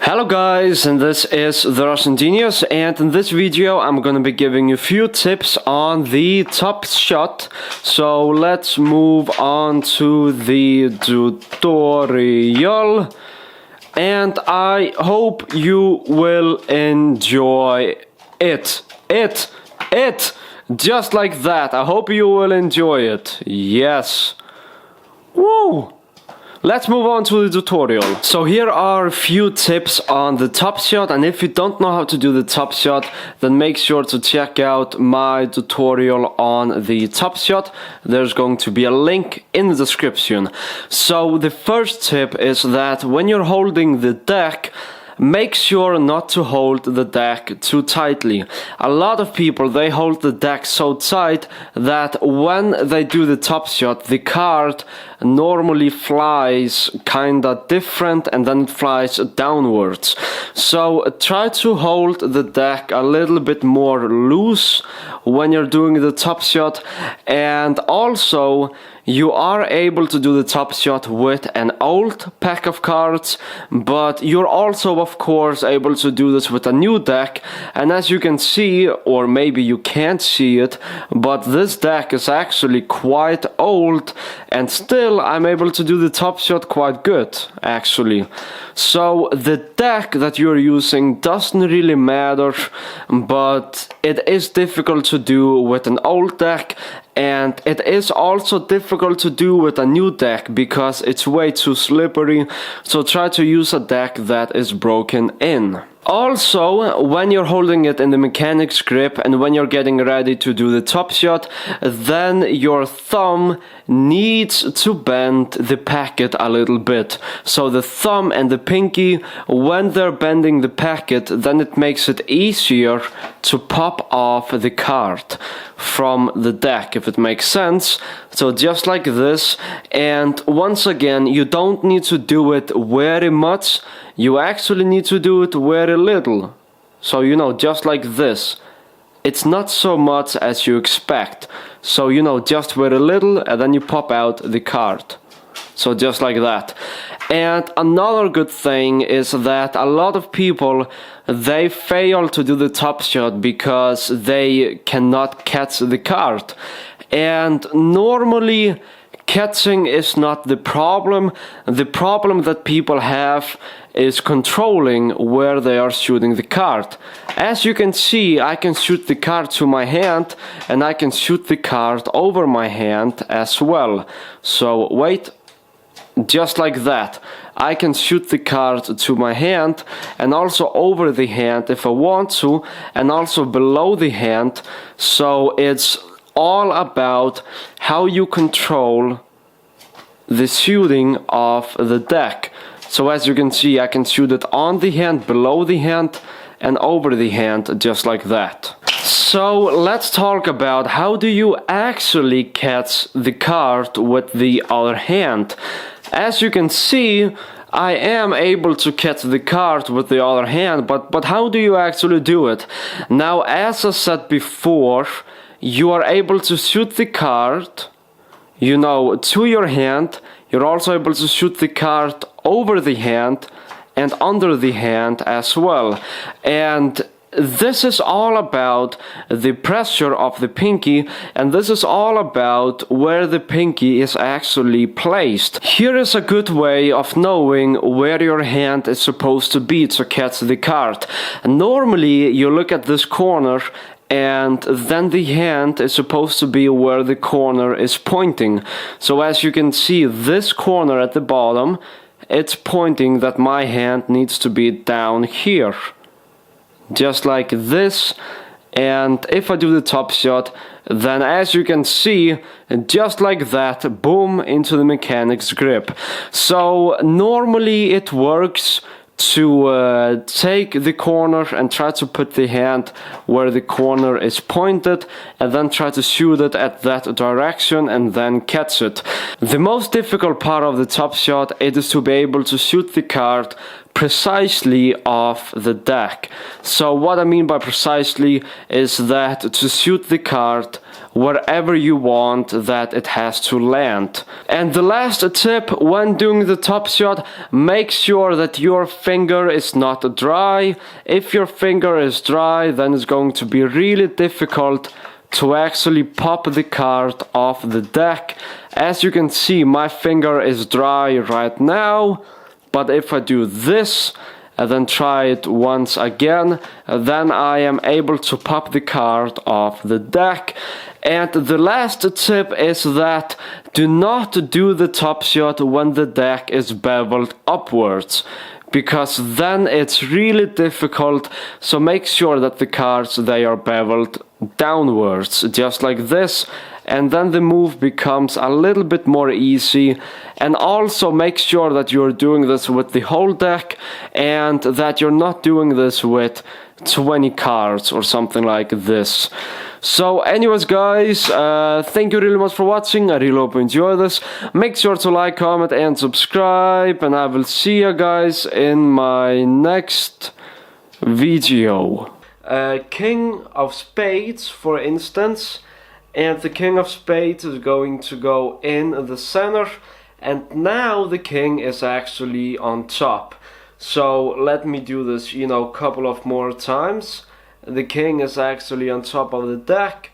Hello guys, and this is The Russian Genius, and in this video I'm gonna be giving you a few tips on the top shot. So let's move on to the tutorial, and I hope you will enjoy it. Just like that. I hope you will enjoy it. Yes. Woo! Let's move on to the tutorial. So here are a few tips on the top shot, and if you don't know how to do the top shot, then make sure to check out my tutorial on the top shot. There's going to be a link in the description. So the first tip is that when you're holding the deck, make sure not to hold the deck too tightly. A lot of people, they hold the deck so tight that when they do the top shot, the card normally flies kinda different and then it flies downwards. So try to hold the deck a little bit more loose when you're doing the top shot, and also you are able to do the top shot with an old pack of cards, but you're also of course able to do this with a new deck. And as you can see, or maybe you can't see it, but this deck is actually quite old, and still I'm able to do the top shot quite good actually. So the deck that you're using doesn't really matter, but it is difficult to do with an old deck, and it is also difficult to do with a new deck because it's way too slippery. So try to use a deck that is broken in. Also, when you're holding it in the mechanics grip and when you're getting ready to do the top shot, then your thumb needs to bend the packet a little bit. So the thumb and the pinky, when they're bending the packet, then it makes it easier to pop off the card from the deck, if it makes sense. So just like this, and once again, you don't need to do it very much. You actually need to do it very little. So, you know, just like this. It's not so much as you expect. So, you know, just very little, and then you pop out the card. So just like that. And another good thing is that a lot of people, they fail to do the top shot because they cannot catch the card. And normally catching is not the problem. The problem that people have is controlling where they are shooting the card. As you can see, I can shoot the card to my hand, and I can shoot the card over my hand as well. So wait, just like that. I can shoot the card to my hand and also over the hand if I want to, and also below the hand. So it's all about how you control the shooting of the deck. So as you can see, I can shoot it on the hand, below the hand, and over the hand, just like that. So let's talk about how do you actually catch the card with the other hand. As you can see, I am able to catch the card with the other hand, but how do you actually do it? Now, as I said before, you are able to shoot the card, you know, to your hand. You're also able to shoot the card over the hand and under the hand as well. And this is all about the pressure of the pinky, and this is all about where the pinky is actually placed. Here is a good way of knowing where your hand is supposed to be to catch the card. Normally, you look at this corner, and then the hand is supposed to be where the corner is pointing. So as you can see, this corner at the bottom, it's pointing that my hand needs to be down here. Just like this. And if I do the top shot, then as you can see, just like that, boom, into the mechanics grip. So normally it works to take the corner and try to put the hand where the corner is pointed, and then try to shoot it at that direction and then catch it. The most difficult part of the top shot is to be able to shoot the card precisely off the deck. So what I mean by precisely is that to suit the card wherever you want that it has to land. And the last tip when doing the top shot, make sure that your finger is not dry. If your finger is dry, then it's going to be really difficult to actually pop the card off the deck. As you can see, my finger is dry right now, but if I do this and then try it once again, then I am able to pop the card off the deck. And the last tip is that do not do the top shot when the deck is beveled upwards, because then it's really difficult. So make sure that the cards, they are beveled downwards, just like this, and then the move becomes a little bit more easy. And also make sure that you're doing this with the whole deck and that you're not doing this with 20 cards or something like this. So anyways guys, thank you really much for watching. I really hope you enjoy this. Make sure to like, comment and subscribe, and I will see you guys in my next video. King of Spades, for instance, and the King of Spades is going to go in the center, and now the King is actually on top. So let me do this, a couple of more times. The King is actually on top of the deck,